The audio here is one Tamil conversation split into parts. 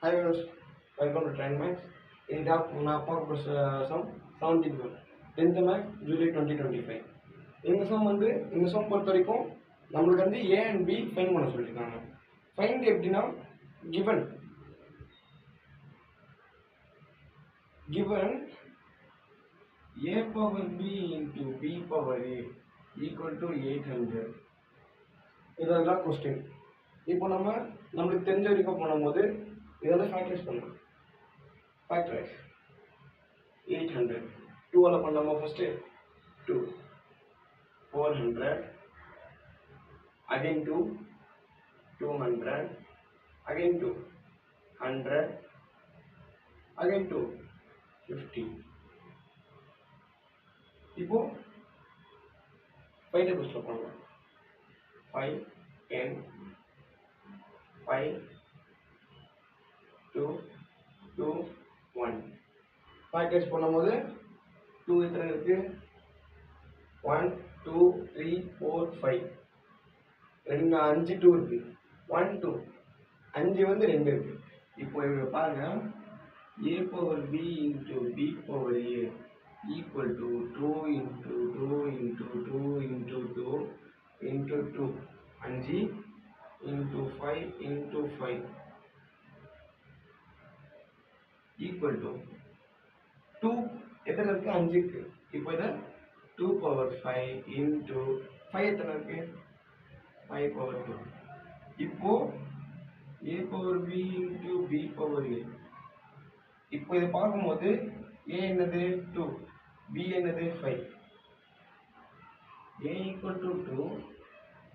Hi viewers, welcome to Trend Max. In the some 17 10th Max July 2025. இந்த சம் பொறுத்த வரைக்கும் நம்மளுக்கு வந்து A and B ஃபைண்ட் பண்ண சொல்லிருக்காங்க. ஃபைண்ட் எப்படின்னா given A power B into B power A equal to 800. இதெல்லாம் क्वेश्चन. இப்போ நம்மளுக்கு தெரிஞ்ச வரைக்கும் போடும்போது இதெல்லாம் ஃபேக்டரைஸ் பண்ணலாம். ஃபேக்டரைஸ் 800 2 ஆல பண்ணலாமா ஃபர்ஸ்ட் 2 400 again 2 200 again 2 100 again 2 50. இப்போ 5 டேபிள்ஸ்ல பண்ணலாம் 5 10 5 2 2 1 ஃபேக்டரைஸ் பண்ணும்போது 2 எத்தனை இருக்கு 1 2 3 4 5 ரெண்டு 5 2 இருக்கு 1 2 5 வந்து 2 இருக்கு. இப்போ இங்க பாருங்க a power b into b power a equal to 2 into 2 into 2 into 2 into 2 5 into 5 into 5 equal to 2 எத்தனை இருக்கு 5 இருக்கு. இப்போ இத 2 power 5 into 5 எத்தனை இருக்கு 5 power 2. இப்போ a power b into b power a. இப்போ இத பார்க்கும்போது a என்னது 2 b என்னது 5. a equal to 2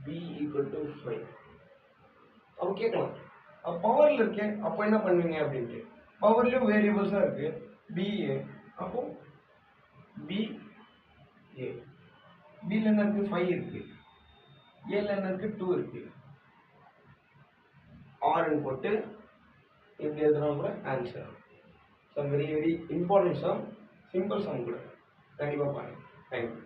b equal to 5. அப்ப கேட்கலாம் பவர்ல இருக்கே அப்ப என்ன பண்ணுவீங்க அப்படின்ட்டு. பவர்லயும் வேரியபிள்ஸா இருக்கு ba. அப்போ b a b ல என்ன இருக்கு 5 இருக்கு a ல என்ன இருக்கு 2 இருக்கு. r ன்னு போட்டு இப்படி எழுதுறோம் கூட answer. Sum very very important sum, simple sum கூட கண்டிப்பா பாருங்க. தேங்க்யூ.